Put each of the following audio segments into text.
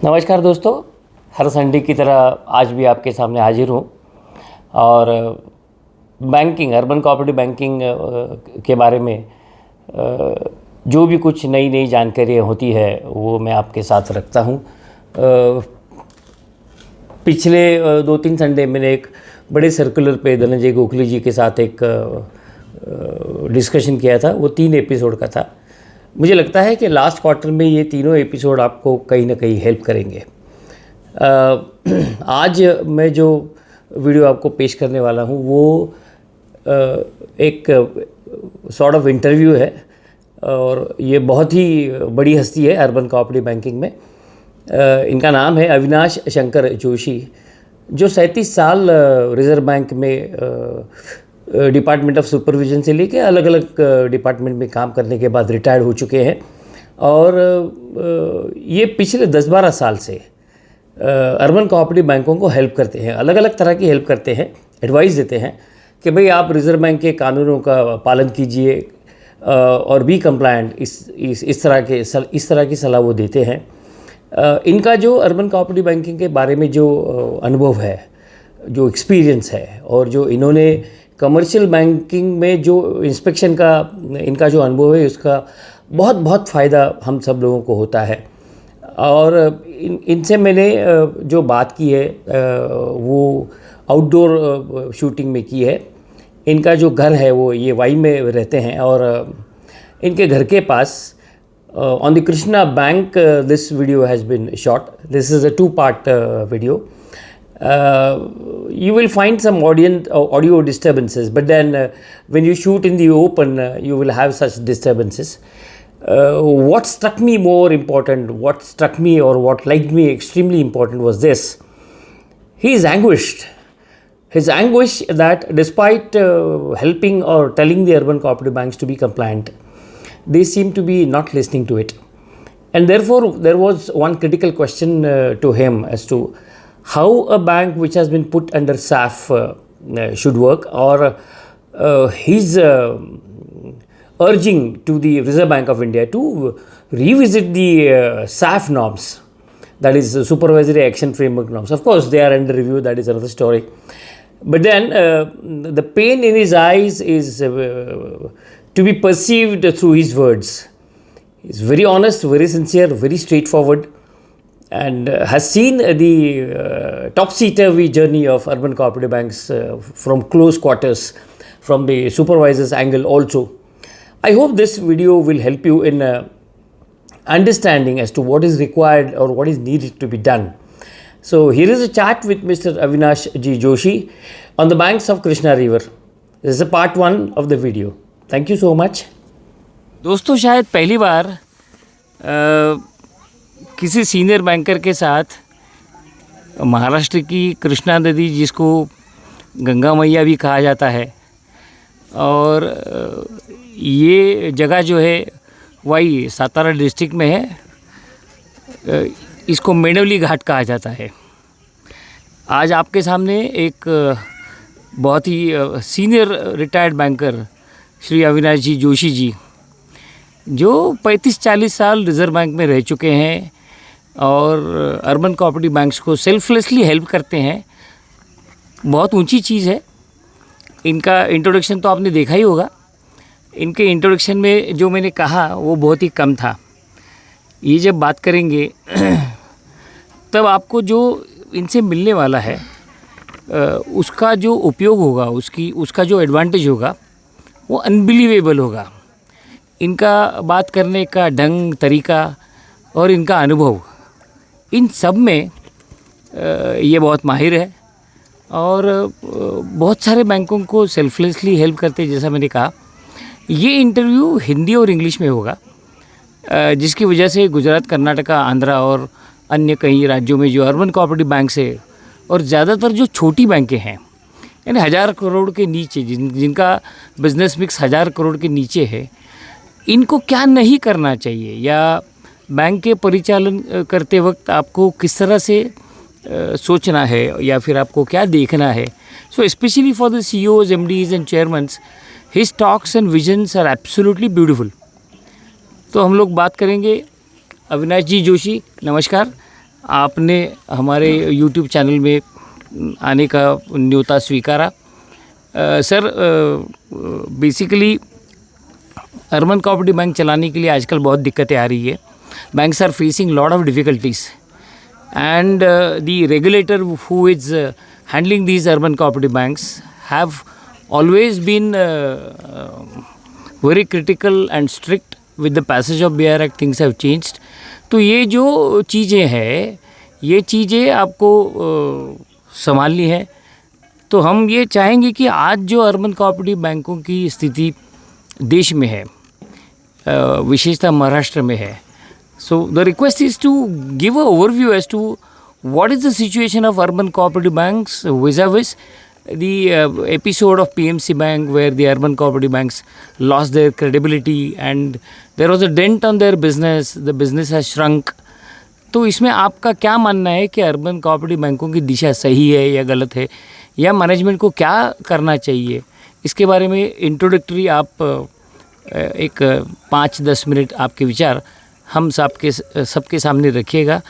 नमस्कार दोस्तों, हर संडे की तरह आज भी आपके सामने हाजिर हूँ और बैंकिंग, अर्बन कोऑपरेटिव बैंकिंग के बारे में जो भी कुछ नई नई जानकारी होती है वो मैं आपके साथ रखता हूँ। पिछले 2-3 संडे मैंने एक बड़े सर्कुलर पे धनंजय गोखले जी के साथ एक डिस्कशन किया था। वो 3 एपिसोड का था। मुझे लगता है कि लास्ट क्वार्टर में ये तीनों एपिसोड आपको कहीं ना कहीं हेल्प करेंगे। आज मैं जो वीडियो आपको पेश करने वाला हूँ वो एक सॉर्ट ऑफ इंटरव्यू है और ये बहुत ही बड़ी हस्ती है अर्बन कोऑपरेटिव बैंकिंग में। इनका नाम है अविनाश शंकर जोशी, जो 37 साल रिज़र्व बैंक में डिपार्टमेंट ऑफ सुपरविजन से लेके अलग अलग डिपार्टमेंट में काम करने के बाद रिटायर्ड हो चुके हैं। और ये पिछले 10-12 साल से अर्बन कोऑपरेटिव बैंकों को हेल्प करते हैं, अलग अलग तरह की हेल्प करते हैं, एडवाइस देते हैं कि भाई आप रिज़र्व बैंक के कानूनों का पालन कीजिए और बी कंप्लायंट, इस तरह की सलाह वो देते हैं। इनका जो अर्बन कोऑपरेटिव बैंकिंग के बारे में जो अनुभव है, जो एक्सपीरियंस है और जो इन्होंने कमर्शियल बैंकिंग में जो इंस्पेक्शन का इनका जो अनुभव है, उसका बहुत बहुत फ़ायदा हम सब लोगों को होता है। और इनसे मैंने जो बात की है वो आउटडोर शूटिंग में की है। इनका जो घर है वो ये वाई में रहते हैं और इनके घर के पास on the Krishna bank this video has been shot. This is a 2-part video. You will find some audio disturbances, but then when you shoot in the open, you will have such disturbances. What struck me or what liked me extremely important was this: he is anguished. His anguish that despite helping or telling the urban cooperative banks to be compliant, they seem to be not listening to it. And therefore, there was one critical question to him as to how a bank which has been put under SAF should work, or he's urging to the Reserve Bank of India to revisit the SAF norms, that is Supervisory Action Framework norms. Of course, they are under review, that is another story. But then the pain in his eyes is to be perceived through his words. He's very honest, very sincere, very straightforward, and has seen the topsy-turvy journey of urban cooperative banks from close quarters, from the supervisor's angle also. I hope this video will help you in understanding as to what is required or what is needed to be done. So here is a chat with Mr. Avinash G. Joshi on the banks of Krishna River. This is a part 1 of the video. Thank you so much. दोस्तों, शायद पहली बार किसी senior banker के साथ महाराष्ट्र की कृष्णा नदी, जिसको गंगा मैया भी कहा जाता है, और ये जगह जो है वही सातारा डिस्ट्रिक्ट में है, इसको मेंडवली घाट कहा जाता है। आज आपके सामने एक बहुत ही senior retired banker Shri Avinash ji Joshi ji, जो 35-40 साल रिज़र्व बैंक में रह चुके हैं और अर्बन कोऑपरेटिव बैंक्स को सेल्फलेसली हेल्प करते हैं। बहुत ऊंची चीज़ है। इनका इंट्रोडक्शन तो आपने देखा ही होगा। इनके इंट्रोडक्शन में जो मैंने कहा वो बहुत ही कम था। ये जब बात करेंगे तब आपको जो इनसे मिलने वाला है उसका जो उपयोग होगा, उसका जो एडवांटेज होगा वो अनबिलीवेबल होगा। इनका बात करने का ढंग, तरीका और इनका अनुभव, इन सब में ये बहुत माहिर है और बहुत सारे बैंकों को सेल्फलेसली हेल्प करते हैं। जैसा मैंने कहा, ये इंटरव्यू हिंदी और इंग्लिश में होगा, जिसकी वजह से गुजरात, कर्नाटका, आंध्रा और अन्य कई राज्यों में जो अर्बन कोऑपरेटिव बैंक है और ज़्यादातर जो छोटी बैंकें हैं, यानी 1000 करोड़ के नीचे, जिनका बिज़नेस मिक्स 1000 करोड़ के नीचे है, इनको क्या नहीं करना चाहिए या बैंक के परिचालन करते वक्त आपको किस तरह से सोचना है या फिर आपको क्या देखना है। So specially for the CEOs, MDs and chairmans, his talks and visions are absolutely beautiful. तो हम लोग बात करेंगे। अविनाश जी जोशी, नमस्कार। आपने हमारे YouTube चैनल में आने का न्योता स्वीकारा। Sir, basically urban cooperative bank चलाने के लिए आजकल बहुत दिक्कतें आ रही है। Banks are facing lot of difficulties and the regulator who is handling these urban cooperative banks have always been very critical and strict. With the passage of BR act things have changed. तो ये जो चीज़ें हैं, ये चीज़ें आपको संभालनी है। तो हम ये चाहेंगे कि आज जो अर्बन कोऑपरेटिव बैंकों की स्थिति देश में है, विशेषतः महाराष्ट्र में है, so the request is to give a overview as to what is the situation of urban cooperative banks viz the episode of PMC Bank where the urban cooperative banks lost their credibility and there was a dent on their business, the business has shrunk। तो इसमें आपका क्या मानना है कि urban cooperative बैंकों की दिशा सही है या गलत है, या मैनेजमेंट को क्या करना चाहिए? इसके बारे में इंट्रोडक्टरी आप एक 5-10 मिनट आपके विचार हम सबके सामने रखिएगा।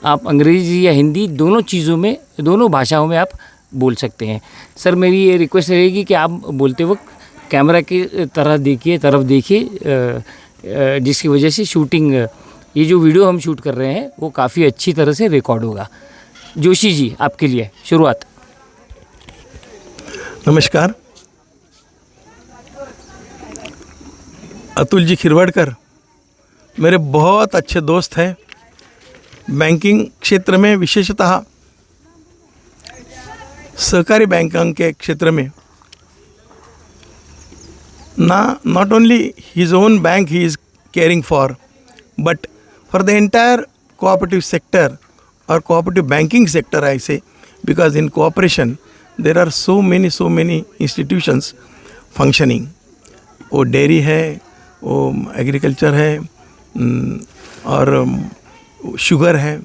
आप अंग्रेज़ी या हिंदी दोनों चीज़ों में, दोनों भाषाओं में आप बोल सकते हैं। सर, मेरी ये रिक्वेस्ट रहेगी कि आप बोलते वक्त कैमरा की तरफ देखिए, जिसकी वजह से शूटिंग, ये जो वीडियो हम शूट कर रहे हैं वो काफ़ी अच्छी तरह से रिकॉर्ड होगा। जोशी जी, आपके लिए शुरुआत। नमस्कार। अतुल जी खिरवाड़कर मेरे बहुत अच्छे दोस्त हैं। बैंकिंग क्षेत्र में, विशेषतः सहकारी बैंकिंग के क्षेत्र में, not only his own bank he is caring for, but for the entire cooperative sector or cooperative banking sector I say, because in cooperation there are so many institutions functioning। वो dairy है, वो agriculture है, और sugar है,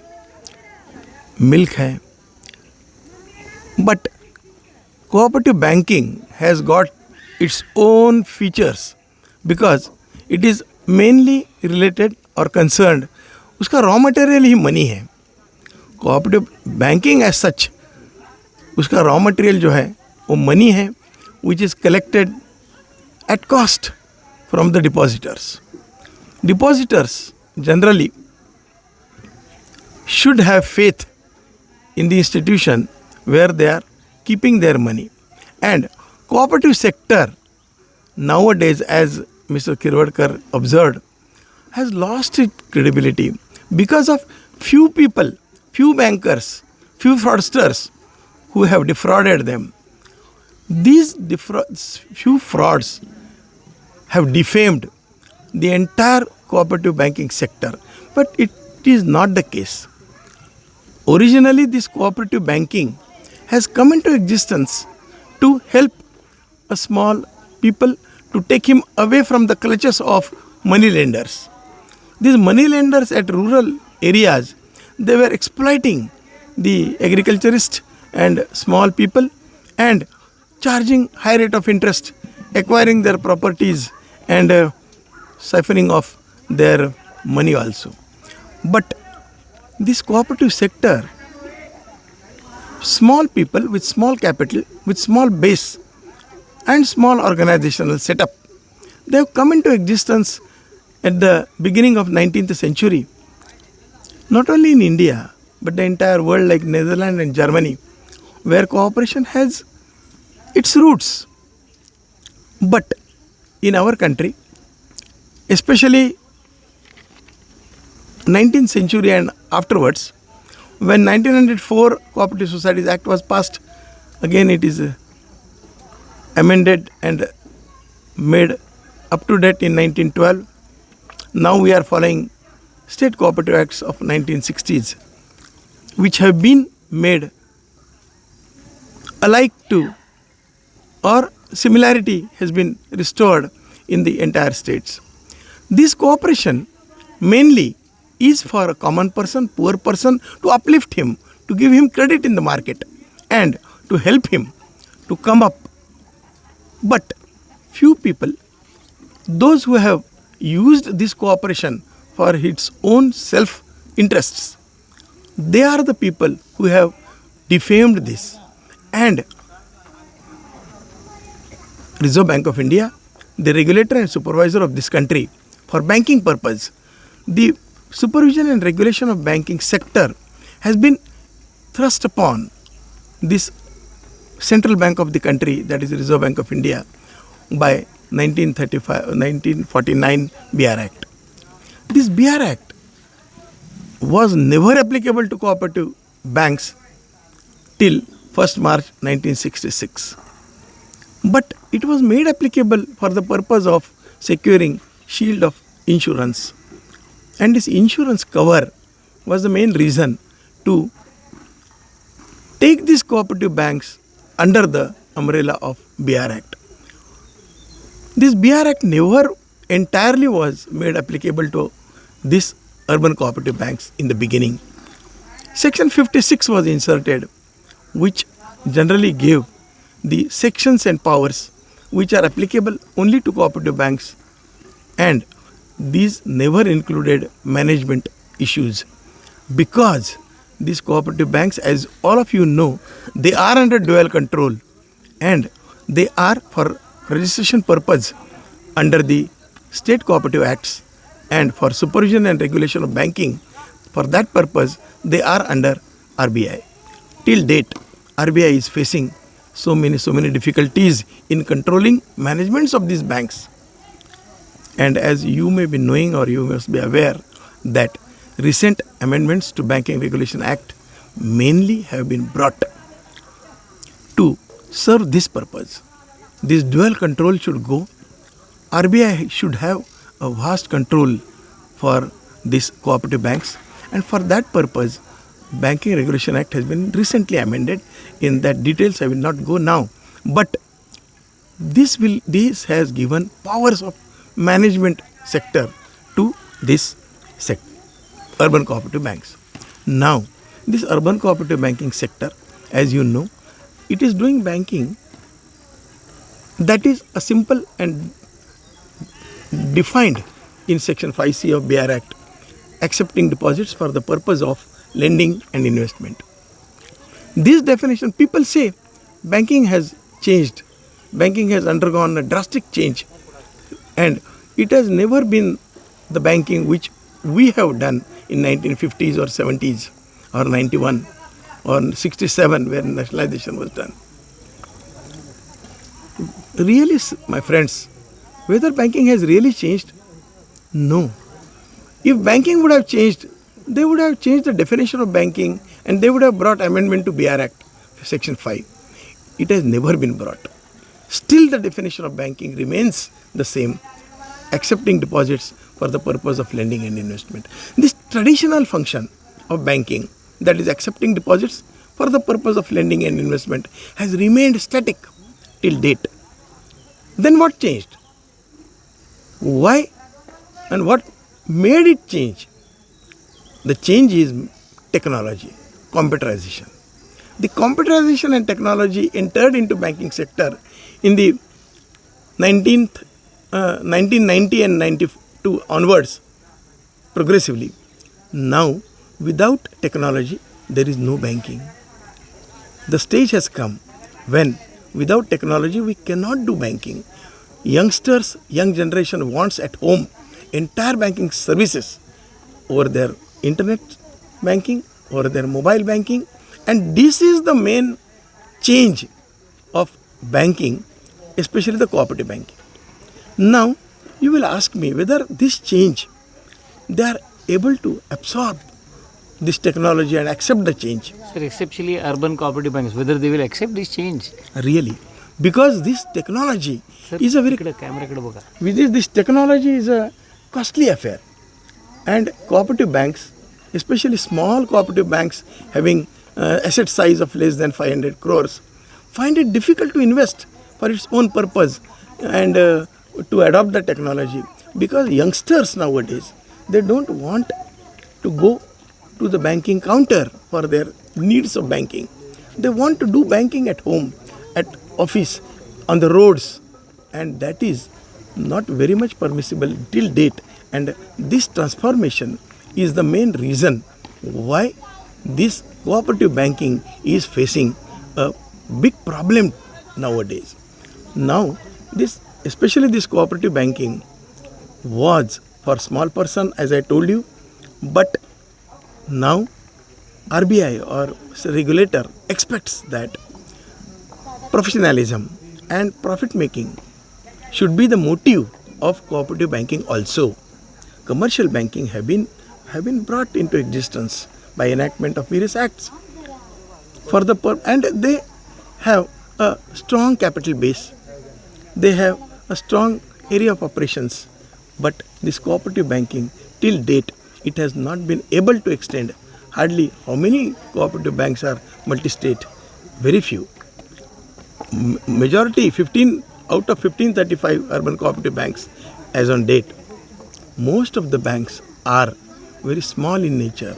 milk है। But cooperative banking has got its own features because it is mainly related or concerned, उसका raw material ही money है। Cooperative banking as such, उसका रॉ मटेरियल जो है वो मनी है, which is collected at cost from the depositors. Depositors generally should have faith in the institution where they are keeping their money, and cooperative sector nowadays, as Mr. Khirwadkar observed, has lost its credibility because of few people, few bankers, few fraudsters who have defrauded them. These few frauds have defamed the entire cooperative banking sector, but it is not the case. Originally, this cooperative banking has come into existence to help a small people, to take him away from the clutches of money lenders. These money lenders at rural areas, they were exploiting the agriculturists and small people and charging high rate of interest, acquiring their properties and siphoning off their money also. But this cooperative sector, small people with small capital, with small base and small organizational setup, they have come into existence at the beginning of 19th century. Not only in India, but the entire world, like Netherlands and Germany, where cooperation has its roots. But in our country, especially 19th century and afterwards, when 1904 Cooperative Societies Act was passed, again it is amended and made up to date in 1912. Now we are following State Cooperative Acts of 1960s, which have been made alike to, or similarity has been restored in the entire states. This cooperation mainly is for a common person, poor person, to uplift him, to give him credit in the market and to help him to come up. But few people, those who have used this cooperation for its own self-interests, They are the people who have defamed this. And Reserve Bank of India, the regulator and supervisor of this country for banking purpose, the supervision and regulation of banking sector has been thrust upon this central bank of the country, that is the Reserve Bank of India, by 1949 BR Act. This BR Act was never applicable to cooperative banks till 1st March 1966. But it was made applicable for the purpose of securing shield of insurance. And this insurance cover was the main reason to take these cooperative banks under the umbrella of BR Act. This BR Act never entirely was made applicable to these urban cooperative banks in the beginning. Section 56 was inserted, which generally gave the sections and powers which are applicable only to cooperative banks, and these never included management issues, because these cooperative banks, as all of you know, they are under dual control and they are for registration purpose under the state cooperative acts, and for supervision and regulation of banking, for that purpose they are under RBI. Till date, RBI is facing so many difficulties in controlling managements of these banks. And as you may be knowing, or you must be aware, that recent amendments to Banking Regulation Act mainly have been brought to serve this purpose. This dual control should go. RBI should have a vast control for these cooperative banks, and for that purpose Banking Regulation Act has been recently amended. In that details I will not go now, but this has given powers of management sector to this urban cooperative banks. Now, this urban cooperative banking sector, as you know, it is doing banking that is a simple and defined in Section 5C of BR Act, accepting deposits for the purpose of lending and investment. This definition, people say banking has changed, banking has undergone a drastic change, and it has never been the banking which we have done in 1950s or 70s or 91 or 67 when nationalization was done. Really, my friends, whether banking has really changed? No. If banking would have changed, they would have changed the definition of banking and they would have brought amendment to BR Act, Section 5. It has never been brought. Still the definition of banking remains the same, accepting deposits for the purpose of lending and investment. This traditional function of banking, that is accepting deposits for the purpose of lending and investment, has remained static till date. Then what changed? Why and what made it change? The change is technology, computerization. The computerization and technology entered into banking sector in the 1990 and 92 onwards progressively. Now, without technology, there is no banking. The stage has come when without technology we cannot do banking. Youngsters, young generation wants at home entire banking services over their internet banking, over their mobile banking, and this is the main change of banking, especially the cooperative banking. Now, you will ask me whether this change, they are able to absorb this technology and accept the change. Sir, especially urban cooperative banks, whether they will accept this change? Really, because this technology Sir, is a very this technology is a costly affair, and cooperative banks, especially small cooperative banks having asset size of less than 500 crores, find it difficult to invest for its own purpose and to adopt the technology, because youngsters nowadays, they don't want to go to the banking counter for their needs of banking. They want to do banking at home, at office, on the roads, and that is not very much permissible till date. And this transformation is the main reason why this cooperative banking is facing a big problem nowadays. Now, especially this cooperative banking was for small person, as I told you, but now RBI or regulator expects that professionalism and profit making should be the motive of cooperative banking also. Commercial banking have been brought into existence by enactment of various acts for the and they have a strong capital base, they have a strong area of operations, but this cooperative banking till date it has not been able to extend. Hardly how many cooperative banks are multi-state? Very few. Majority 15 out of 1535 urban cooperative banks as on date. Most of the banks are very small in nature.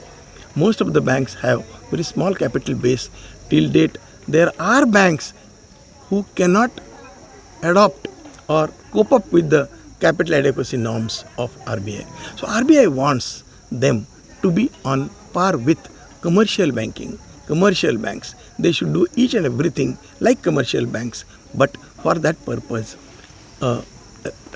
Most of the banks have very small capital base. Till date, there are banks who cannot adopt or cope up with the capital adequacy norms of RBI. So RBI wants them to be on par with commercial banking, commercial banks. They should do each and everything like commercial banks, but for that purpose,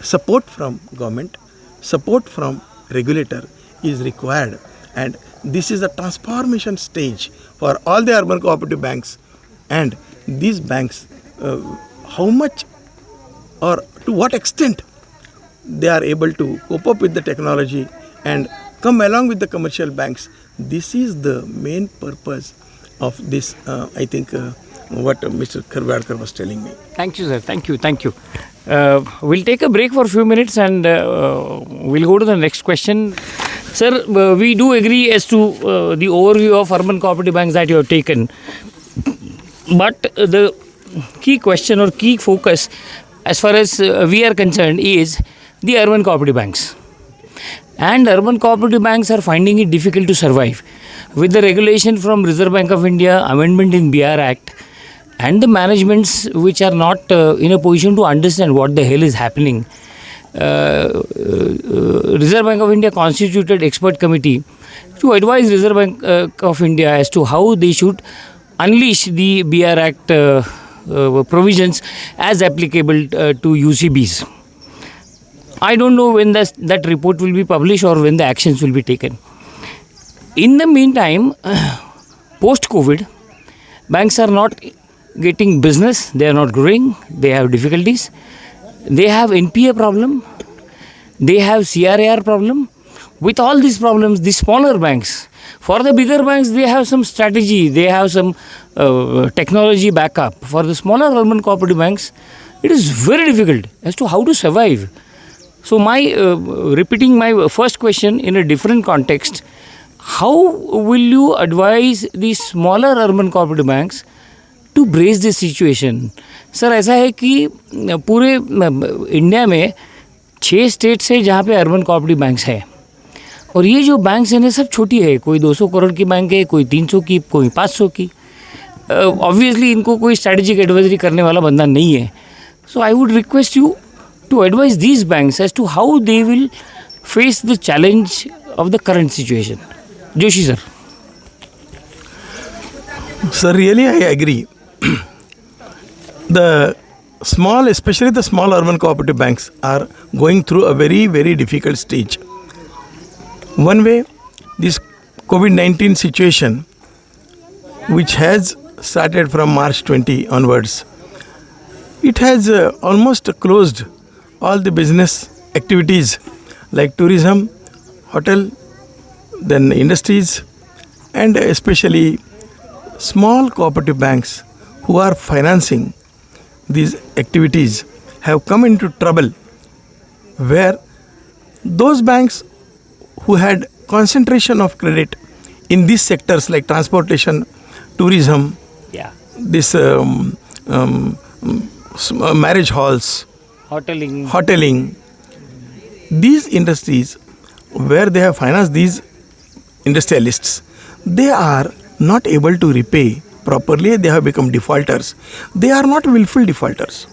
support from government, support from regulator is required, and this is a transformation stage for all the urban cooperative banks. And these banks, how much or to what extent they are able to cope up with the technology and come along with the commercial banks, this is the main purpose of this, I think, what Mr. Khirwadkar was telling me. Thank you, sir. Thank you. We'll take a break for a few minutes and we'll go to the next question. Sir, we do agree as to the overview of urban cooperative banks that you have taken. But the key question or key focus as far as we are concerned is the urban cooperative banks. And urban cooperative banks are finding it difficult to survive. With the regulation from Reserve Bank of India, amendment in BR Act, and the managements which are not in a position to understand what the hell is happening, Reserve Bank of India constituted expert committee to advise Reserve Bank of India as to how they should unleash the BR Act provisions as applicable to UCBs. I don't know when that report will be published or when the actions will be taken. In the meantime, post-COVID, banks are not getting business, they are not growing, they have difficulties, they have NPA problem, they have CRAR problem. With all these problems, the smaller banks, for the bigger banks, they have some strategy, they have some technology backup. For the smaller urban cooperative banks, it is very difficult as to how to survive. So repeating my first question in a different context, how will you advise the smaller urban cooperative banks to brace this situation? Sir ऐसा है कि पूरे India में 6 states है जहाँ पे urban cooperative banks है और ये जो बैंक्स हैं ना सब छोटी है, कोई 200 करोड़ की बैंक है, कोई 300 की, कोई 500 की. ऑब्वियसली इनको कोई स्ट्रैटेजिक एडवाइजरी करने वाला बंदा नहीं है. So I would request you to advise these banks as to how they will face the challenge of the current situation. Joshi sir. Sir, really I agree. The small, especially the small urban cooperative banks are going through a very, very difficult stage. One way, this COVID-19 situation, which has started from March 20 onwards, it has almost closed all the business activities like tourism, hotel, then industries, and especially small cooperative banks who are financing these activities have come into trouble, where those banks who had concentration of credit in these sectors like transportation, tourism, this marriage halls, hoteling, these industries where they have financed these industrialists, they are not able to repay properly. They have become defaulters. They are not willful defaulters.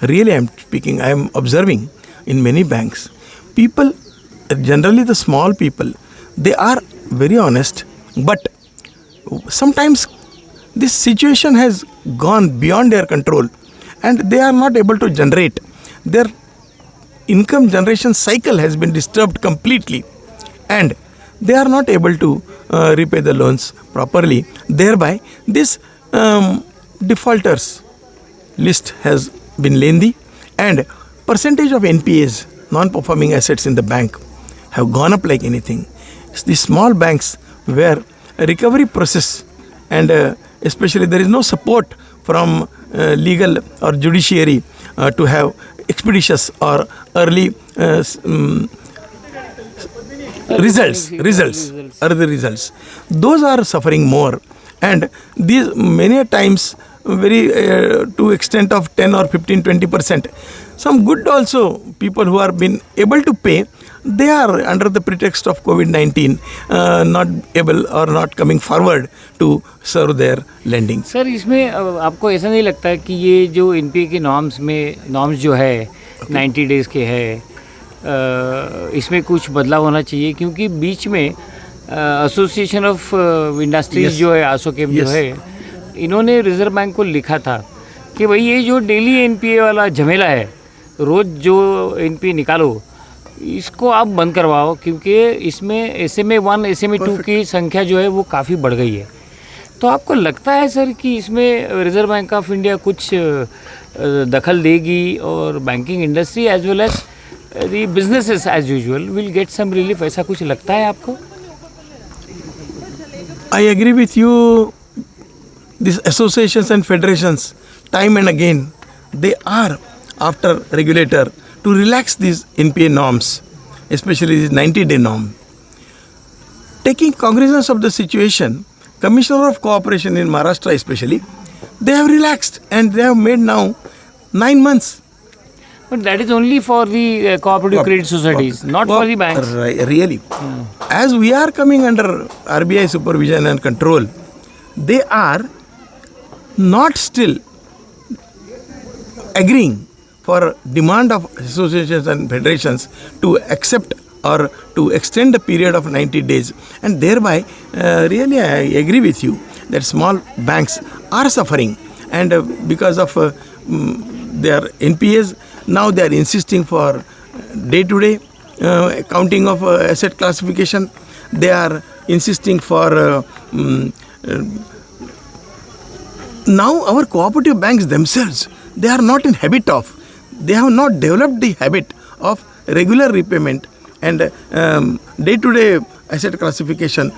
Really, I am speaking, I am observing in many banks, people, generally the small people, they are very honest, but sometimes this situation has gone beyond their control and they are not able to generate. Their income generation cycle has been disturbed completely and they are not able to repay the loans properly. Thereby, this defaulters list has been lengthy and percentage of NPAs, non-performing assets in the bank, have gone up like anything. The small banks where a recovery process and especially there is no support from legal or judiciary to have expeditious or early results. Those are suffering more, and these many a times very to extent of 10 or 15, 20%. Some good also people who are been able to pay, they are under the pretext of COVID-19 not able or not coming forward to serve their lending. Sir इसमें आपको ऐसा नहीं लगता कि ये जो NPA के norms जो है 90 डेज़ के है, इसमें कुछ बदलाव होना चाहिए? क्योंकि बीच में एसोसिएशन ऑफ इंडस्ट्रीज जो है, ASSOCHAM जो है, इन्होंने रिजर्व बैंक को लिखा था कि भाई ये जो डेली एनपीए वाला झमेला है, रोज़ जो एनपीए निकालो, इसको आप बंद करवाओ, क्योंकि इसमें SMA 1 SMA 2 की संख्या जो है वो काफ़ी बढ़ गई है। तो आपको लगता है सर कि इसमें रिजर्व बैंक ऑफ इंडिया कुछ दखल देगी और banking industry as well as the businesses as usual will get some relief, ऐसा कुछ लगता है आपको? I agree with you. These associations and federations, time and again, they are after regulator to relax these NPA norms, especially this 90-day norm. Taking cognizance of the situation, Commissioner of Cooperation in Maharashtra especially, they have relaxed and they have made now 9 months. But that is only for the cooperative credit societies, not for the banks. Really. As we are coming under RBI supervision and control, they are not still agreeing for demand of associations and federations to accept or to extend the period of 90 days. And thereby, really I agree with you that small banks are suffering, and because of their NPAs, now they are insisting for day-to-day counting of asset classification. They are insisting for now our cooperative banks themselves, they are not in habit of, they have not developed the habit of regular repayment and day-to-day asset classification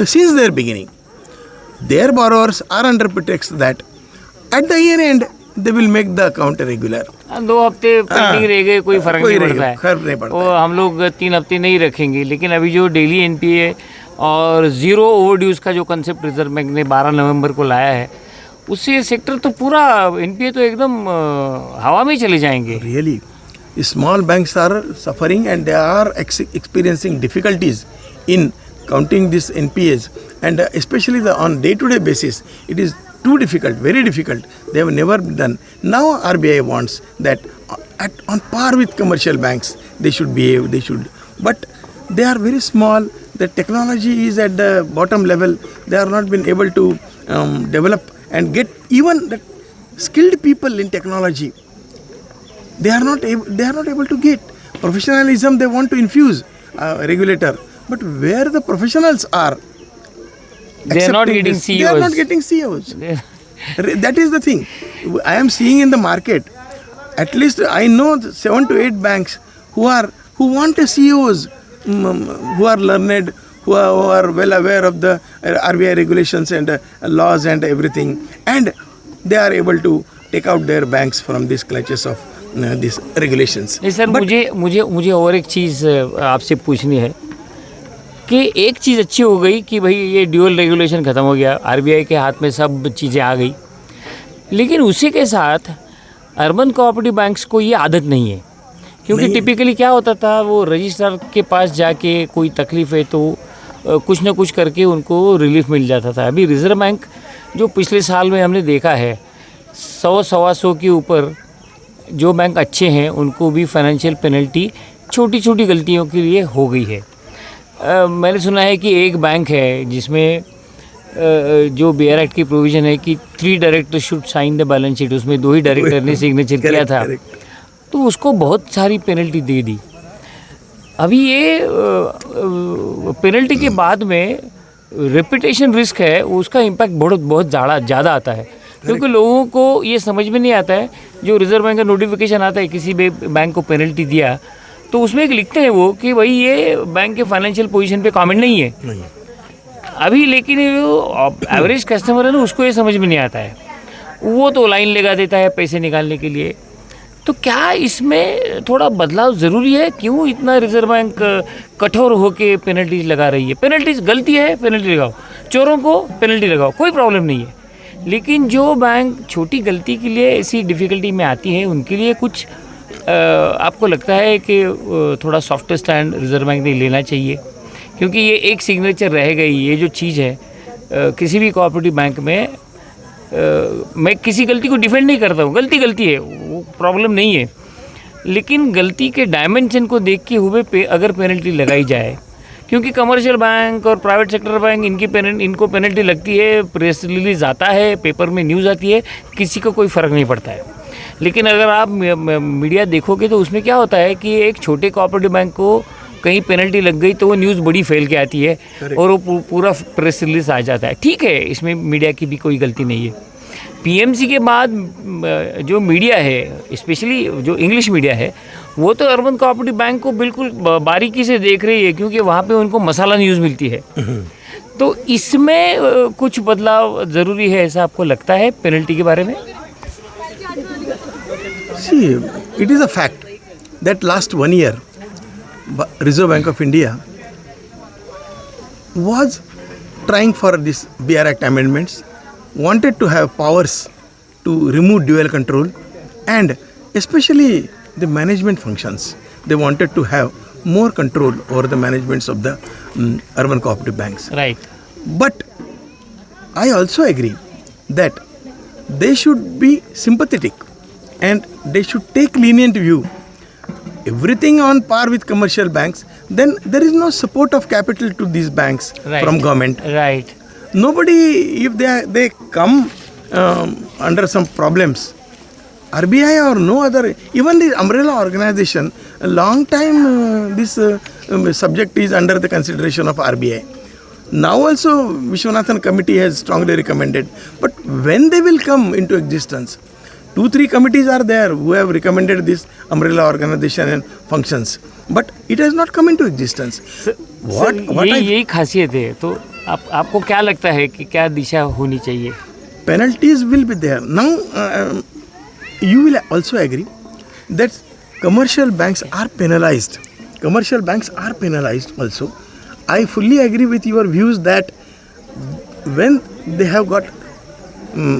since their beginning. Their borrowers are under pretext that at the year end they will make the account regular. 2 हफ्ते pending रह गए, कोई फर्क नहीं पड़ता है। और हम लोग 3 हफ्ते नहीं रखेंगे, लेकिन अभी जो डेली एनपीए और ज़ीरो ओवरड्यूज का जो कंसेप्ट रिजर्व बैंक ने 12 नवंबर को लाया है, उससे सेक्टर तो पूरा एनपीए तो एकदम हवा में चले जाएंगे। Really, small banks are suffering and they are experiencing difficulties in counting these NPAs, and especially on day-to-day basis, it is too difficult, very difficult. They have never done. Now RBI wants that on par with commercial banks, they should behave, but they are very small. The technology is at the bottom level. They are not been able to develop and get even the skilled people in technology. They are not able to get professionalism. They want to infuse regulator, but where the professionals are, they are not getting CEOs. They are not getting CEOs. That is the thing. I am seeing in the market. At least I know 7 to 8 banks who want a CEOs, who are learned, who are well aware of the RBI regulations and laws and everything, and they are able to take out their banks from these clutches of these regulations. नहीं sir, मुझे और एक चीज़ आपसे पूछनी है कि एक चीज़ अच्छी हो गई कि भाई ये ड्यूअल रेगुलेशन ख़त्म हो गया, आरबीआई के हाथ में सब चीज़ें आ गई, लेकिन उसी के साथ अर्बन कोऑपरेटिव बैंक्स को ये आदत नहीं है, क्योंकि टिपिकली क्या होता था, वो रजिस्ट्रार के पास जाके कोई तकलीफ़ है तो कुछ ना कुछ करके उनको रिलीफ मिल जाता था। अभी रिज़र्व बैंक जो पिछले साल में हमने देखा है, 100-125 के ऊपर जो बैंक अच्छे हैं उनको भी फाइनेंशियल पेनल्टी छोटी छोटी गलतियों के लिए हो गई है। मैंने सुना है कि एक बैंक है जिसमें जो BR एक्ट की प्रोविज़न है कि 3 directors should sign the balance sheet, उसमें 2 ही डायरेक्टर ने सिग्नेचर किया था, तो उसको बहुत सारी पेनल्टी दे दी। अभी ये पेनल्टी के बाद में रेपुटेशन रिस्क है, उसका इम्पैक्ट बहुत ज़्यादा आता है, क्योंकि लोगों को ये समझ में नहीं आता है। जो रिजर्व बैंक का नोटिफिकेशन आता है किसी भी बैंक को पेनल्टी दिया, तो उसमें एक लिखते हैं वो कि भाई ये बैंक के फाइनेंशियल पोजीशन पे कमेंट नहीं है अभी, लेकिन जो एवरेज कस्टमर है ना, उसको ये समझ में नहीं आता है, वो तो लाइन लगा देता है पैसे निकालने के लिए। तो क्या इसमें थोड़ा बदलाव ज़रूरी है? क्यों इतना रिजर्व बैंक कठोर होके पेनल्टीज लगा रही है? पेनल्टीज गलती है, पेनल्टी लगाओ, चोरों को पेनल्टी लगाओ, कोई प्रॉब्लम नहीं है। लेकिन जो बैंक छोटी गलती के लिए ऐसी डिफ़िकल्टी में आती है, उनके लिए कुछ आपको लगता है कि थोड़ा सॉफ्ट स्टैंड रिजर्व बैंक ने लेना चाहिए? क्योंकि ये एक सिग्नेचर रह गई, ये जो चीज़ है किसी भी कोऑपरेटिव बैंक में, मैं किसी गलती को डिफेंड नहीं करता हूँ, गलती है, वो प्रॉब्लम नहीं है, लेकिन गलती के डायमेंशन को देख के हुए अगर पेनल्टी लगाई जाए, क्योंकि कमर्शियल बैंक और प्राइवेट सेक्टर बैंक इनको पेनल्टी लगती है, प्रेस रिलीज आता है, पेपर में न्यूज़ आती है, किसी को कोई फ़र्क नहीं पड़ता है। लेकिन अगर आप मीडिया देखोगे तो उसमें क्या होता है कि एक छोटे कोऑपरेटिव बैंक को कहीं पेनल्टी लग गई तो वो न्यूज़ बड़ी फैल के आती है और वो पूरा प्रेस रिलीज आ जाता है। ठीक है, इसमें मीडिया की भी कोई गलती नहीं है। पीएमसी के बाद जो मीडिया है, स्पेशली जो इंग्लिश मीडिया है, वो तो अर्बन कोऑपरेटिव बैंक को बिल्कुल बारीकी से देख रही है, क्योंकि वहाँ पे उनको मसाला न्यूज़ मिलती है। तो इसमें कुछ बदलाव ज़रूरी है, ऐसा आपको लगता है पेनल्टी के बारे में? See, it is a fact that last 1 year, Reserve Bank of India was trying for this BR Act amendments, wanted to have powers to remove dual control, and especially the management functions. They wanted to have more control over the managements of the urban cooperative banks. Right. But I also agree that they should be sympathetic and they should take lenient view. Everything on par with commercial banks, then there is no support of capital to these banks from government. Right. Nobody, if they come under some problems, RBI or no other, even the umbrella organization, a long time this subject is under the consideration of RBI. Now also Vishwanathan committee has strongly recommended, but when they will come into existence, 2-3 committees are there who have recommended this umbrella organization and functions, but it has not come into existence. यही खासियत है। तो आपको क्या लगता है कि क्या दिशा होनी चाहिए? Penalties will be there. Now you will also agree that commercial banks are penalized. Commercial banks are penalized also. I fully agree with your views that when they have got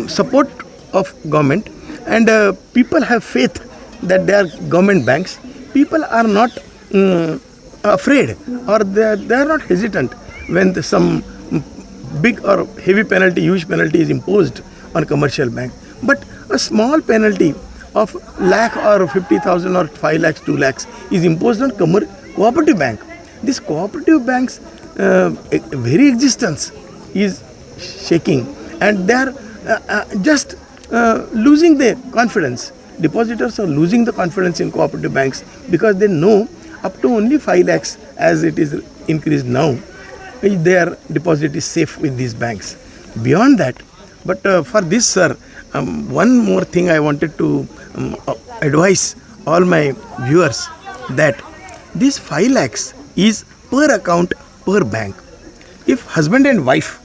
support of government and people have faith that they are government banks, people are not afraid or they are not hesitant when some big or heavy penalty, huge penalty is imposed on commercial bank. But a small penalty of lakh or 50,000 or 5 lakhs, 2 lakhs is imposed on cooperative bank. This cooperative bank's very existence is shaking and they are just losing their confidence. Depositors are losing the confidence in cooperative banks because they know up to only 5 lakhs as it is increased now, their deposit is safe with these banks. Beyond that, but for this sir, one more thing I wanted to advise all my viewers that this 5 lakhs is per account per bank. If husband and wife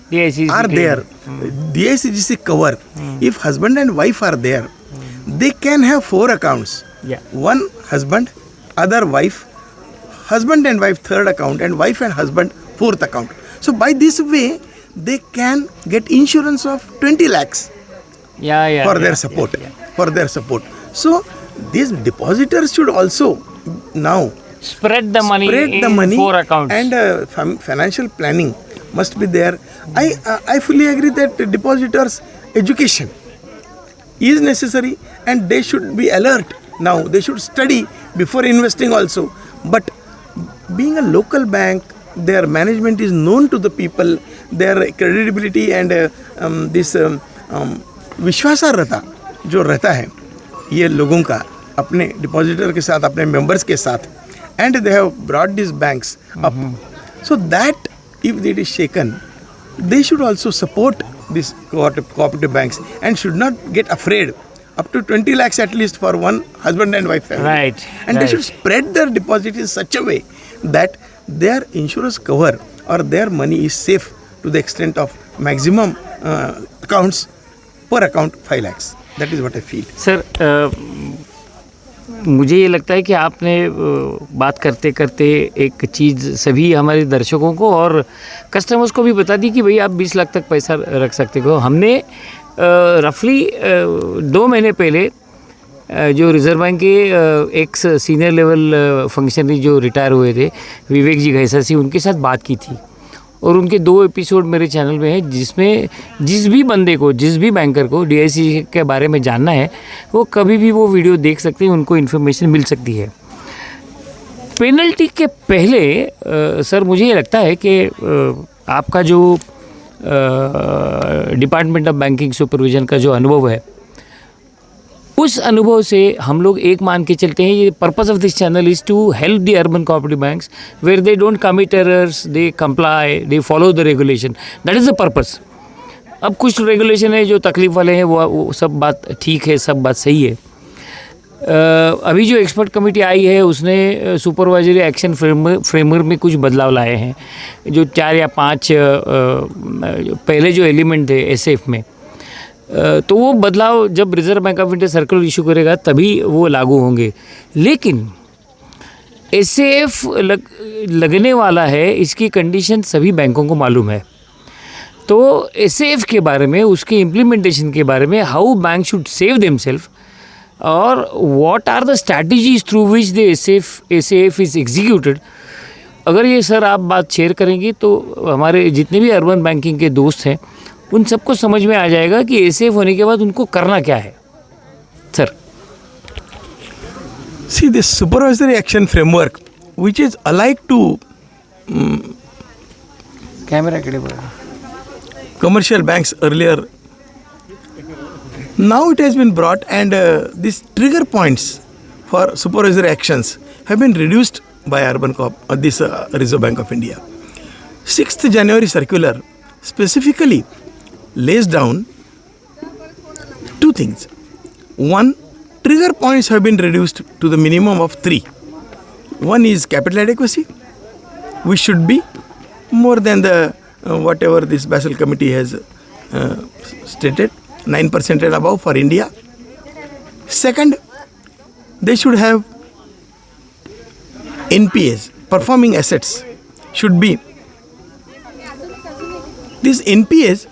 are there, DICGC cover. If husband and wife are there, they can have 4 accounts. Yeah. One husband, other wife, husband and wife third account, and wife and husband fourth account. So by this way, they can get insurance of 20 lakhs for their support. For their support. So these depositors should also now spread the money in 4 accounts. And financial planning must be there. I fully agree that depositors' education is necessary and they should be alert now. They should study before investing also. But being a local bank, their management is known to the people their credibility and this विश्वासार्हता जो रहता है ये लोगों का अपने depositor के साथ, अपने मेंबर्स के साथ, and they have brought these banks up. So that if it is shaken, they should also support these cooperative banks and should not get afraid. Up to 20 lakhs at least for one husband and wife family. Right. And they should spread their deposit in such a way that their insurance cover or their money is safe to the extent of maximum accounts per account 5 lakhs. That is what I feel. Sir मुझे ये लगता है कि आपने बात करते करते एक चीज़ सभी हमारे दर्शकों को और कस्टमर्स को भी बता दी कि भाई आप 20 लाख तक पैसा रख सकते हो। हमने रफली 2 महीने पहले जो रिज़र्व बैंक के एक्स सीनियर लेवल फंक्शनरी जो रिटायर हुए थे विवेक जी घैसासी, उनके साथ बात की थी और उनके 2 एपिसोड मेरे चैनल में है जिसमें जिस भी बंदे को, जिस भी बैंकर को DIC के बारे में जानना है वो कभी भी वो वीडियो देख सकते हैं, उनको इन्फॉर्मेशन मिल सकती है। पेनल्टी के पहले सर मुझे ये लगता है कि आपका जो डिपार्टमेंट ऑफ बैंकिंग सुपरविजन का जो अनुभव है उस अनुभव से हम लोग एक मान के चलते हैं, ये purpose of this channel is to help the urban cooperative banks where they don't commit errors, they comply, they follow the regulation, that is the purpose. अब कुछ रेगुलेशन है जो तकलीफ वाले हैं, वो सब बात ठीक है, सब बात सही है। अभी जो एक्सपर्ट कमेटी आई है उसने सुपरवाइजरी एक्शन फ्रेमवर्क में कुछ बदलाव लाए हैं, जो 4 या 5 पहले जो एलिमेंट थे SF में, तो वो बदलाव जब reserve bank of India circular issue करेगा तभी वो लागू होंगे। लेकिन SF लगने वाला है, इसकी कंडीशन सभी बैंकों को मालूम है। तो SF के बारे में, उसके इम्प्लीमेंटेशन के बारे में, how bank should save themselves और what are the strategies through which the SF is executed, अगर ये सर आप बात शेयर करेंगे तो हमारे जितने भी अर्बन बैंकिंग के दोस्त हैं उन सबको समझ में आ जाएगा कि SF होने के बाद उनको करना क्या है। Sir See, this supervisory action framework which is alike to camera के लिए commercial banks earlier, now it has been brought and these trigger points for supervisory actions have been reduced by this Reserve Bank of India. 6th January circular specifically lays down 2 things. One, trigger points have been reduced to the minimum of 3. One is capital adequacy, which should be more than the whatever this Basel Committee has stated, 9% and above for India. Second, they should have NPAs, performing assets should be. These NPAs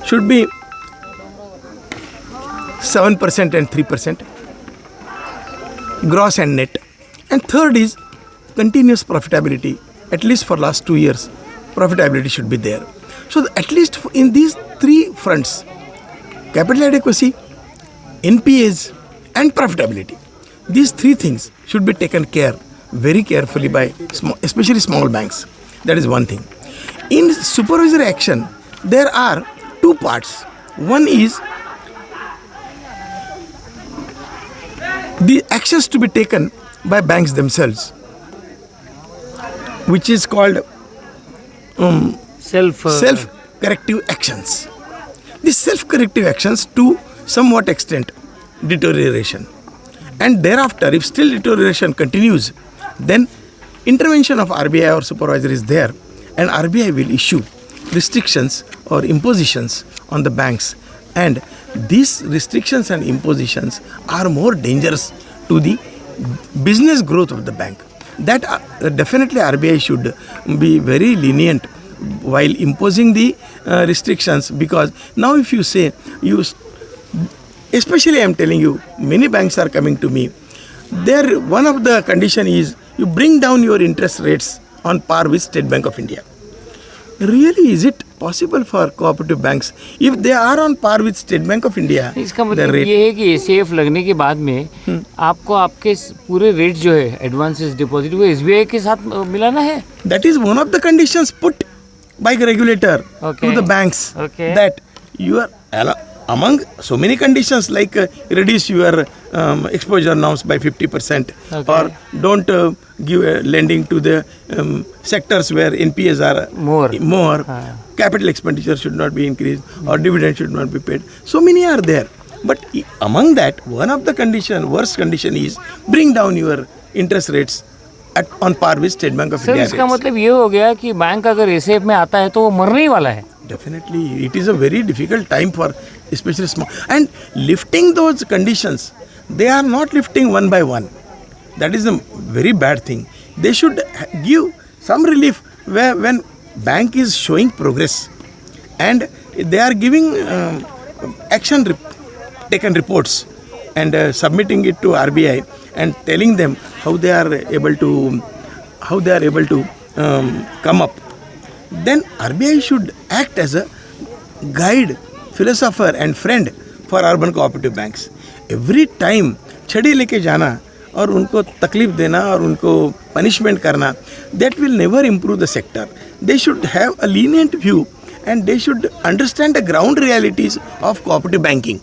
should be 7% and 3%, gross and net. And third is continuous profitability, at least for last 2 years, profitability should be there. So at least in these 3 fronts, capital adequacy, NPAs and profitability, these 3 things should be taken care very carefully by especially small banks. That is one thing. In supervisory action, there are 2 parts. One is the actions to be taken by banks themselves, which is called self-corrective actions. These self-corrective actions to somewhat extent deterioration, and thereafter if still deterioration continues, then intervention of RBI or supervisor is there, and RBI will issue restrictions or impositions on the banks, and these restrictions and impositions are more dangerous to the business growth of the bank. That definitely RBI should be very lenient while imposing the restrictions, because now if you say especially I am telling you, many banks are coming to me, there one of the condition is you bring down your interest rates on par with State Bank of India. really is it possible for cooperative banks if they are on par with State Bank of India? इसका the मतलब rate? ये है कि ACF लगने के बाद में आपको आपके पूरे रेट जो है एडवांसेस डिपॉजिट वो एसबीआई के साथ मिलाना है. That is one of the conditions put by the regulator Okay. to the banks. Okay. That you are among so many conditions like reduce your exposure norms by 50%, Okay. or don't give lending to the sectors where NPAs are More. capital expenditure should not be increased, or dividend should not be paid. So many are there. But among that, one of the worst condition is bring down your interest rates on par with State Bank of sir India इसका rates. मतलब ये हो गया कि bank अगर ACF में आता है तो वो मरने ही वाला है. Definitely, it is a very difficult time for especially small. And lifting those conditions, they are not lifting one by one. That is a very bad thing. They should give some relief when bank is showing progress and they are giving taken reports and submitting it to RBI and telling them how they are able to come up. Then RBI should act as a guide, philosopher and friend for urban cooperative banks. Every time छड़ी लेके जाना और उनको तकलीफ देना और उनको punishment करना, that will never improve the sector. They should have a lenient view and they should understand the ground realities of cooperative banking.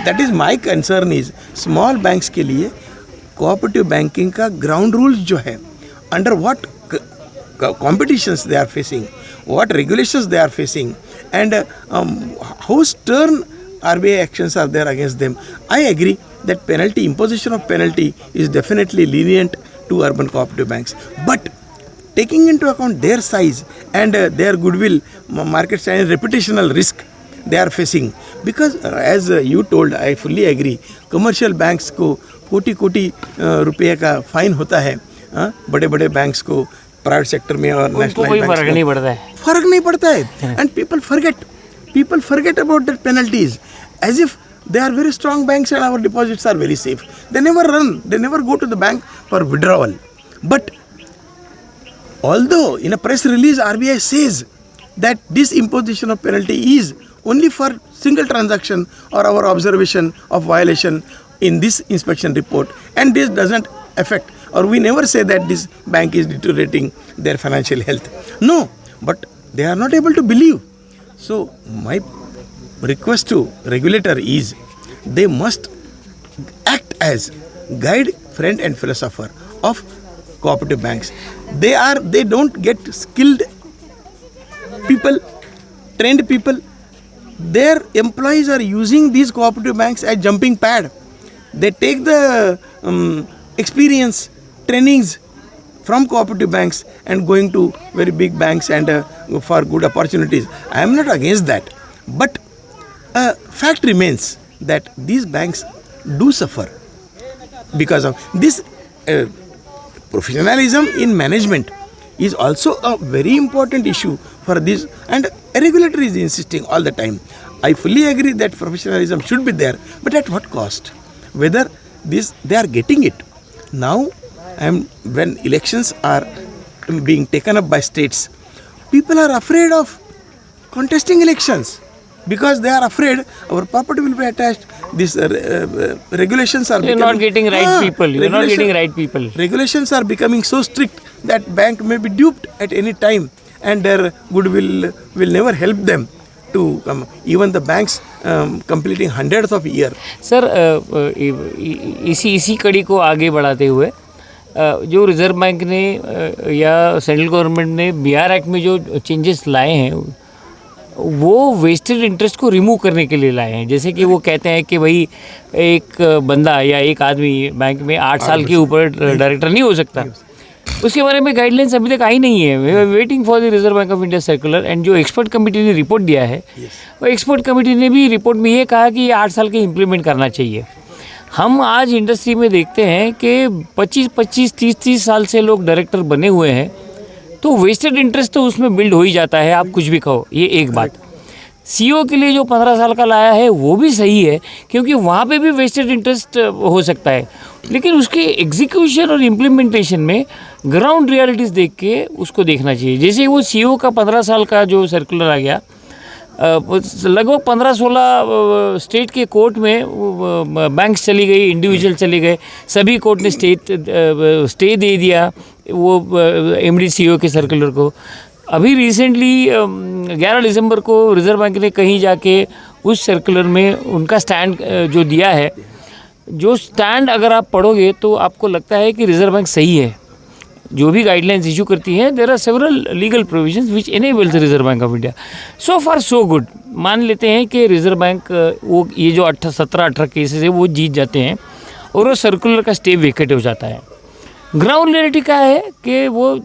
That is my concern is small banks के लिए cooperative banking का ground rules जो है, under what competitions they are facing, what regulations they are facing, and how stern RBI actions are there against them. I agree that imposition of penalty is definitely lenient to urban cooperative banks. But taking into account their size and their goodwill, market standing, reputational risk they are facing, because as you told, I fully agree, commercial banks को कोटी रुपये का fine होता है, बड़े बड़े banks को private sector में और नेशनल कोई फर्क नहीं पड़ता है. फर्क नहीं पड़ता है. And people forget about that penalties as if they are very strong banks and our deposits are very safe. They never go to the bank for withdrawal. But although in a press release RBI says that this imposition of penalty is only for single transaction or our observation of violation in this inspection report, and this doesn't affect, or we never say that this bank is deteriorating their financial health. No, but they are not able to believe. So my request to regulator is they must act as guide, friend and philosopher of cooperative banks. They don't get skilled people, trained people. Their employees are using these cooperative banks as jumping pad. They take the experience, trainings from cooperative banks and going to very big banks and for good opportunities. I am not against that. But fact remains that these banks do suffer because of this. Professionalism in management is also a very important issue for this, and a regulator is insisting all the time. I fully agree that professionalism should be there, but at what cost? Whether they are getting it. Now, when elections are being taken up by states, people are afraid of contesting elections because they are afraid our property will be attached. These regulations are You're not getting right people. You're not getting right people. Regulations are becoming so strict that bank may be duped at any time, and their goodwill will never help them to even the banks completing hundreds of years. Sir इसी कड़ी को आगे बढ़ाते हुए जो reserve bank ने या central government ने BR एक्ट में जो चेंजेस लाए हैं वो वेस्टेड इंटरेस्ट को रिमूव करने के लिए लाए हैं. जैसे कि वो कहते हैं कि भाई एक बंदा या एक आदमी बैंक में 8 साल के ऊपर डायरेक्टर नहीं हो सकता. उसके बारे में गाइडलाइंस अभी तक आई नहीं है. We are waiting for the Reserve Bank of India circular. And जो एक्सपर्ट कमेटी ने रिपोर्ट दिया है वो एक्सपर्ट कमेटी ने भी रिपोर्ट में ये कहा कि ये 8 साल के इम्प्लीमेंट करना चाहिए. हम आज इंडस्ट्री में देखते हैं कि 25-25, 30-30 साल से लोग डायरेक्टर बने हुए हैं, तो वेस्टेड इंटरेस्ट तो उसमें बिल्ड हो ही जाता है. आप कुछ भी कहो. ये एक बात. CEO के लिए जो 15 साल का लाया है वो भी सही है, क्योंकि वहाँ पे भी वेस्टेड इंटरेस्ट हो सकता है, लेकिन उसके एग्जीक्यूशन और इम्प्लीमेंटेशन में ग्राउंड रियलिटीज़ देख के उसको देखना चाहिए। जैसे वो सीईओ का 15 साल का जो सर्कुलर आ गया, लगभग 15-16 स्टेट के कोर्ट में बैंक्स चली गई, इंडिविजुअल चले गए, सभी कोर्ट ने स्टे दे दिया वो एमडी सीईओ के सर्कुलर को। अभी रिसेंटली 11 दिसंबर को रिजर्व बैंक ने कहीं जाके उस सर्कुलर में उनका स्टैंड जो दिया है, जो स्टैंड अगर आप पढ़ोगे तो आपको लगता है कि रिजर्व बैंक सही है। जो भी गाइडलाइंस इशू करती हैं, there are several legal provisions which enables Reserve Bank of India. So far so good. मान लेते हैं कि रिजर्व बैंक वो ये जो 17-18 केसेस है वो जीत जाते हैं और वो सर्कुलर का स्टे वेकेट हो जाता है। ग्राउंड रियलिटी क्या है कि वो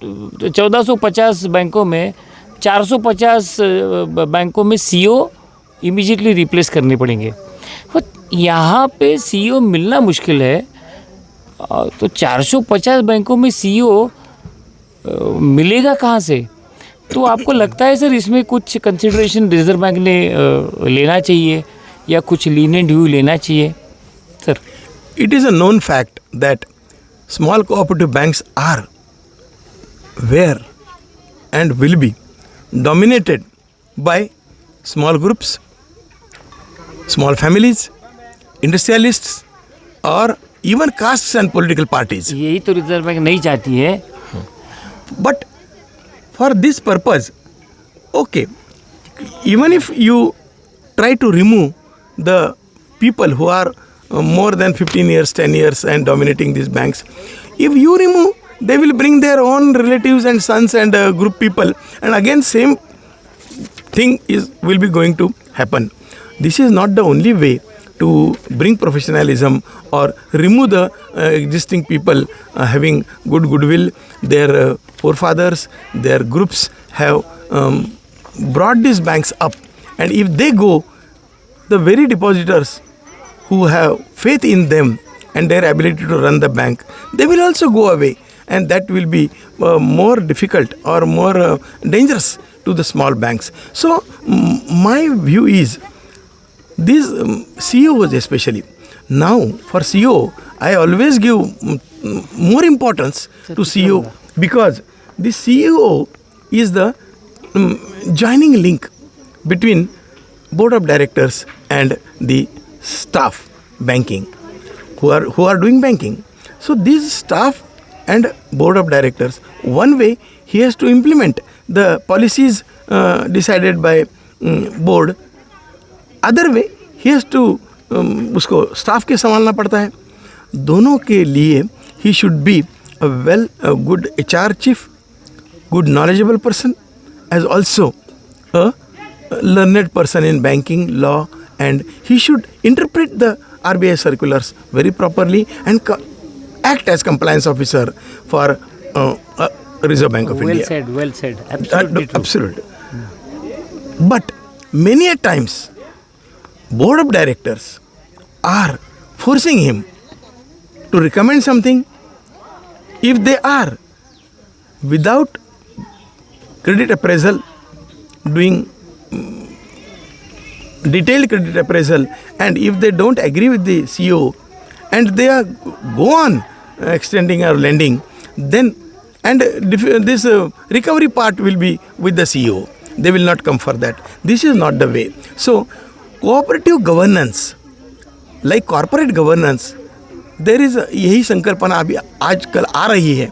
1450 बैंकों में 450 बैंकों में सीईओ इमीडिएटली रिप्लेस करने पड़ेंगे। यहाँ पे सीईओ मिलना मुश्किल है, तो 450 बैंकों में सीईओ मिलेगा कहाँ से? तो आपको लगता है सर इसमें कुछ कंसिडरेशन रिजर्व बैंक ने लेना चाहिए या कुछ लीनियंट व्यू लेना चाहिए sir? It is a known fact that small cooperative banks are were and will be dominated by small groups, small families, industrialists or even castes and political parties. यही तो reserve bank नहीं चाहती है। But for this purpose, okay, even if you try to remove the people who are more than 15 years, 10 years and dominating these banks, if you remove, they will bring their own relatives and sons and group people, and again same thing will be going to happen. This is not the only way to bring professionalism or remove the existing people having good goodwill. Their forefathers, their groups have brought these banks up, and if they go, the very depositors who have faith in them and their ability to run the bank, they will also go away, and that will be more difficult or more dangerous to the small banks. So my view is these CEOs especially. Now for CEO, I always give more importance to CEO, because the CEO is the joining link between board of directors and the staff banking who are doing banking. So these staff and board of directors, one way he has to implement the policies decided by board, other way he has to उसको staff के संभालना पड़ता है। दोनों के लिए ही should be a well good HR chief, good knowledgeable person, as also a learned person in banking law, and he should interpret the RBI circulars very properly and act as compliance officer for Reserve Bank of India. Well said. Absolutely true. Absolutely. But many a times, board of directors are forcing him to recommend something. If they are without credit appraisal, doing detailed credit appraisal, and if they don't agree with the CEO and they are go on extending or lending, then this recovery part will be with the CEO. They will not come for that. This is not the way. So cooperative governance, like corporate governance, there is यही संकल्पना अभी आजकल आ रही है.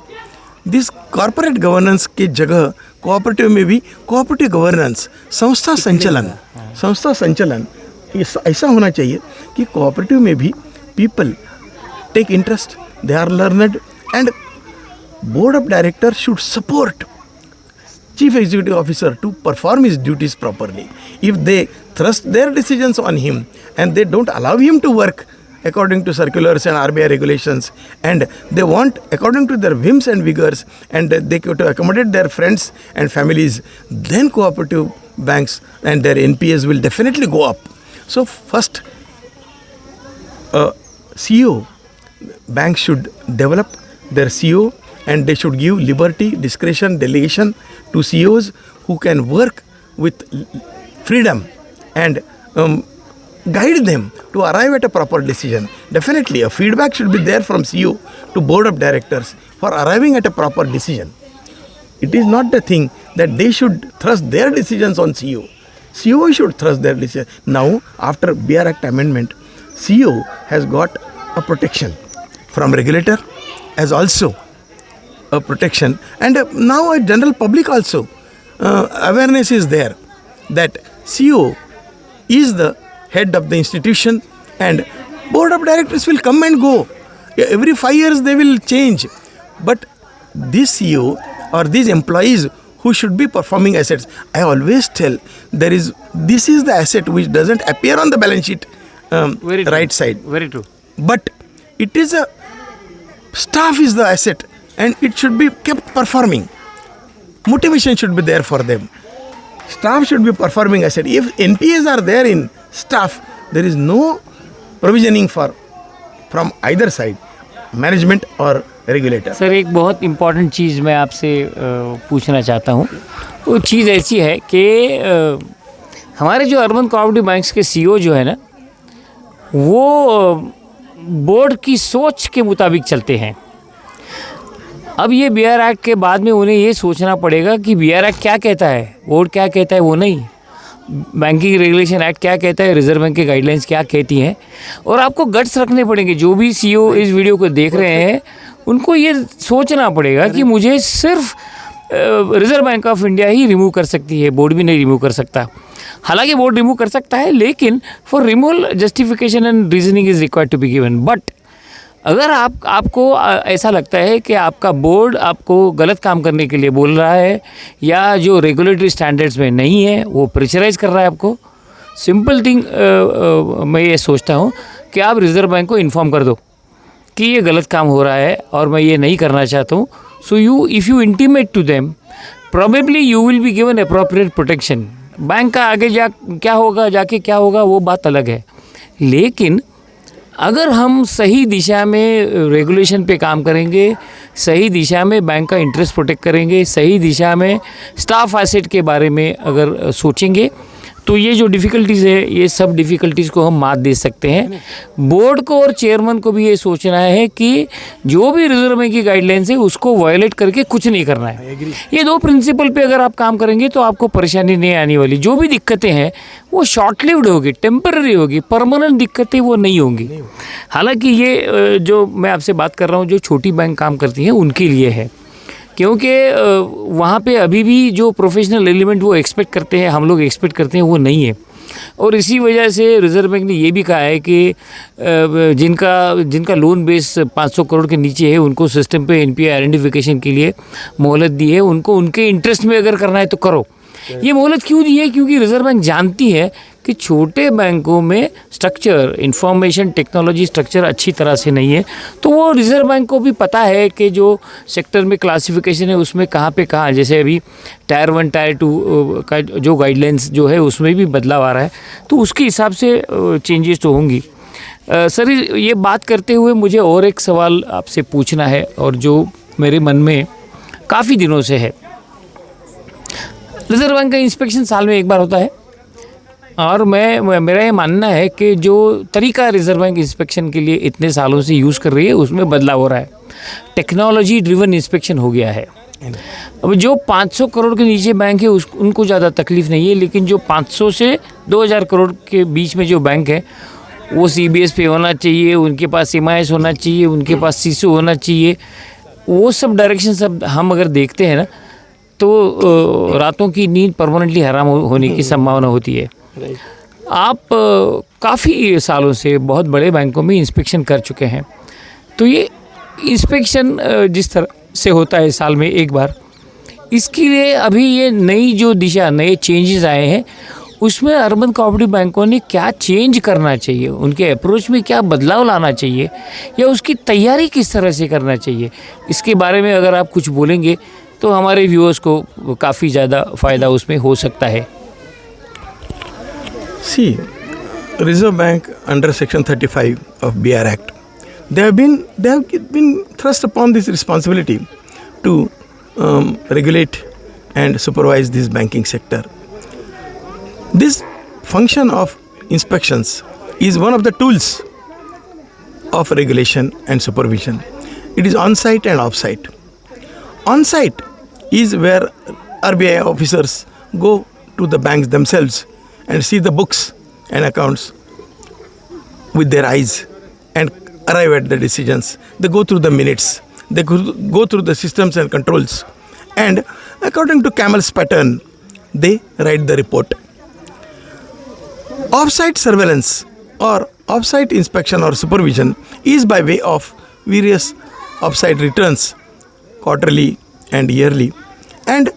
This corporate governance के जगह cooperative में भी कोऑपरेटिव गवर्नेंस, संस्था संचालन ऐसा होना चाहिए कि कोऑपरेटिव में भी people take interest, they are learned, and board of director should support chief executive officer to perform his duties properly. If they thrust their decisions on him and they don't allow him to work according to circulars and RBI regulations, and they want according to their whims and vigors, and they to accommodate their friends and families, then cooperative banks and their NPAs will definitely go up. So first, CEO, banks should develop their CEO, and they should give liberty, discretion, delegation to CEOs who can work with freedom and guide them to arrive at a proper decision. Definitely, a feedback should be there from CEO to board of directors for arriving at a proper decision. It is not the thing that they should thrust their decisions on CEO. CEO should thrust their decision. Now, after BR Act amendment, CEO has got a protection from regulator as also a protection, and now a general public also awareness is there that CEO is the head of the institution and board of directors will come and go. Every 5 years they will change. But this CEO or these employees who should be performing assets, I always tell this is the asset which doesn't appear on the balance sheet right side. Very true. But it is a staff is the asset and it should be kept performing. Motivation should be there for them. Staff should be performing asset. If NPAs are there in staff, there is no provisioning from either side, management or regulator. Sir, एक बहुत important चीज़ मैं आपसे पूछना चाहता हूँ. वो चीज़ ऐसी है कि हमारे जो अर्बन कोऑपरेटिव बैंक्स के सीईओ जो है ना, वो बोर्ड की सोच के मुताबिक चलते हैं. अब ये बीआर एक्ट के बाद में उन्हें ये सोचना पड़ेगा कि बीआर एक्ट क्या कहता है, बोर्ड क्या कहता है, वो नहीं. बैंकिंग रेगुलेशन एक्ट क्या कहता है, रिजर्व बैंक की गाइडलाइंस क्या कहती हैं, और आपको गट्स रखने पड़ेंगे. जो भी सीईओ इस वीडियो को देख रहे हैं उनको ये सोचना पड़ेगा कि मुझे सिर्फ reserve Bank of India he remove कर सकती है, बोर्ड भी नहीं रिमूव कर सकता. हालांकि बोर्ड रिमूव कर सकता है, लेकिन for removal justification and reasoning is required to be given. But अगर आपको ऐसा लगता है कि आपका बोर्ड आपको गलत काम करने के लिए बोल रहा है या जो रेगुलेटरी स्टैंडर्ड्स में नहीं है वो प्रेशराइज कर रहा है आपको, सिंपल थिंग मैं ये सोचता हूँ कि आप रिजर्व बैंक को इन्फॉर्म कर दो कि ये गलत काम हो रहा है और मैं ये नहीं करना चाहता हूँ. So if you intimate to them, probably you will be given appropriate protection. Bank का आगे जाके क्या होगा वो बात अलग है. लेकिन अगर हम सही दिशा में रेगुलेशन पे काम करेंगे, सही दिशा में बैंक का इंटरेस्ट प्रोटेक्ट करेंगे, सही दिशा में स्टाफ एसेट के बारे में अगर सोचेंगे, तो ये जो डिफ़िकल्टीज़ है ये सब डिफ़िकल्टीज़ को हम मात दे सकते हैं. बोर्ड को और चेयरमैन को भी ये सोचना है कि जो भी रिजर्व बैंक की गाइडलाइंस है उसको वायलेट करके कुछ नहीं करना है. ये दो प्रिंसिपल पे अगर आप काम करेंगे तो आपको परेशानी नहीं आने वाली. जो भी दिक्कतें हैं वो शॉर्ट लिव्ड होगी, टेम्पररी होगी, परमानेंट दिक्कतें वो नहीं होंगी. हालांकि ये जो मैं आपसे बात कर रहा हूँ जो छोटी बैंक काम करती हैं उनके लिए है, क्योंकि वहाँ पे अभी भी जो प्रोफेशनल एलिमेंट वो एक्सपेक्ट करते हैं, हम लोग एक्सपेक्ट करते हैं, वो नहीं है. और इसी वजह से रिजर्व बैंक ने ये भी कहा है कि जिनका लोन बेस 500 करोड़ के नीचे है उनको सिस्टम पे एनपीए आइडेंटिफिकेशन के लिए मोहलत दी है. उनको उनके इंटरेस्ट में अगर करना है तो करो. ये मोहलत क्यों दी है? क्योंकि रिजर्व बैंक जानती है कि छोटे बैंकों में स्ट्रक्चर, इंफॉर्मेशन टेक्नोलॉजी स्ट्रक्चर अच्छी तरह से नहीं है. तो वो रिजर्व बैंक को भी पता है कि जो सेक्टर में क्लासिफिकेशन है उसमें कहाँ पे कहाँ, जैसे अभी टायर 1 टायर 2 का जो गाइडलाइंस जो है उसमें भी बदलाव आ रहा है, तो उसके हिसाब से चेंजेस तो होंगी. सर, ये बात करते हुए मुझे और एक सवाल आपसे पूछना है और जो मेरे मन में काफ़ी दिनों से है. रिजर्व बैंक का इंस्पेक्शन साल में एक बार होता है और मेरा ये मानना है कि जो तरीका रिजर्व बैंक इंस्पेक्शन के लिए इतने सालों से यूज़ कर रही है उसमें बदलाव हो रहा है. टेक्नोलॉजी ड्रिवन इंस्पेक्शन हो गया है. अब जो 500 करोड़ के नीचे बैंक है उनको ज़्यादा तकलीफ नहीं है, लेकिन जो 500 से 2000 करोड़ के बीच में जो बैंक है वो CBS पे होना चाहिए, उनके पास MIS होना चाहिए, उनके पास CISO होना चाहिए. वो सब डायरेक्शन सब हम अगर देखते हैं ना तो रातों की नींद परमानेंटली हराम होने की संभावना होती है. आप काफ़ी सालों से बहुत बड़े बैंकों में इंस्पेक्शन कर चुके हैं, तो ये इंस्पेक्शन जिस तरह से होता है साल में एक बार, इसके लिए अभी ये नई जो दिशा, नए चेंजेस आए हैं, उसमें अर्बन कोऑपरेटिव बैंकों ने क्या चेंज करना चाहिए, उनके अप्रोच में क्या बदलाव लाना चाहिए या उसकी तैयारी किस तरह से करना चाहिए, इसके बारे में अगर आप कुछ बोलेंगे तो हमारे व्यूअर्स को काफ़ी ज़्यादा फ़ायदा उसमें हो सकता है. See, Reserve Bank under Section 35 of BR Act, they have been thrust upon this responsibility to regulate and supervise this banking sector. This function of inspections is one of the tools of regulation and supervision. It is on-site and off-site. On-site is where RBI officers go to the banks themselves and see the books and accounts with their eyes and arrive at the decisions. They go through the minutes. They go through the systems and controls. And according to Camel's pattern, they write the report. Off-site surveillance or off-site inspection or supervision is by way of various off-site returns, quarterly and yearly. And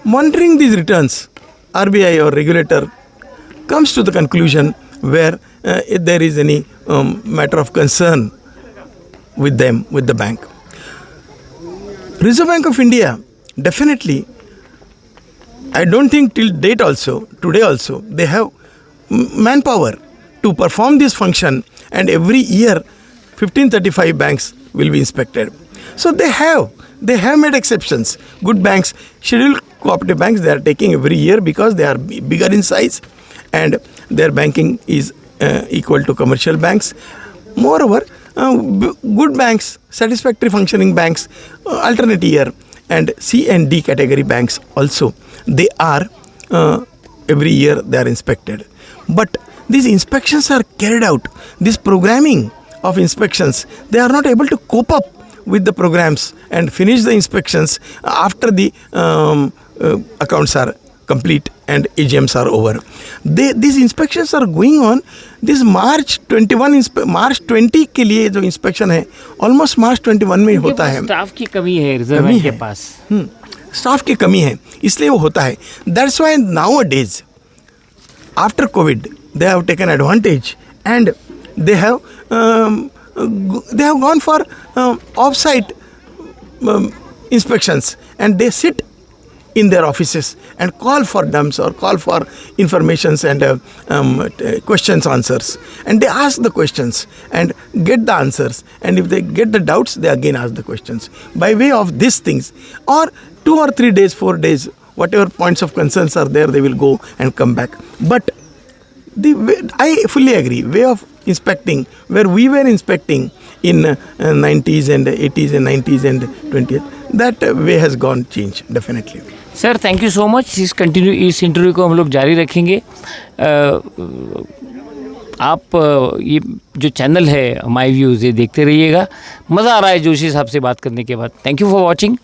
monitoring these returns, RBI or regulator comes to the conclusion where if there is any matter of concern with them, with the bank. Reserve Bank of India, definitely, I don't think till date also, today also, they have manpower to perform this function, and every year 1535 banks will be inspected. So they have made exceptions. Good banks, scheduled cooperative banks, they are taking every year because they are bigger in size and their banking is equal to commercial banks. Moreover, good banks, satisfactory functioning banks, alternate year, and C and D category banks also, they are every year they are inspected. But these inspections are carried out, this programming of inspections, they are not able to cope up with the programs and finish the inspections after the accounts are complete and AGMs are over. These inspections are going on. This March 20 के लिए जो inspection है, almost March 21 में होता है. Staff की कमी है रिजर्व बैंक के पास. स्टाफ की कमी है, इसलिए वो होता है. That's why nowadays, after COVID, they have taken advantage and they have gone for off-site inspections, and they sit in their offices and call for dumps or call for informations and questions, answers. And they ask the questions and get the answers. And if they get the doubts, they again ask the questions. By way of these things, or 2 or 3 days, 4 days, whatever points of concerns are there, they will go and come back. But I fully agree, way of inspecting, where we were inspecting in 90s and 80s and 90s and 20th, that way has gone change, definitely. Sir thank you so much. इस interview को हम लोग जारी रखेंगे. आप ये जो channel है माई व्यूज़, ये देखते रहिएगा. मज़ा आ रहा है जोशी साहब से बात करने के बाद. Thank you for watching.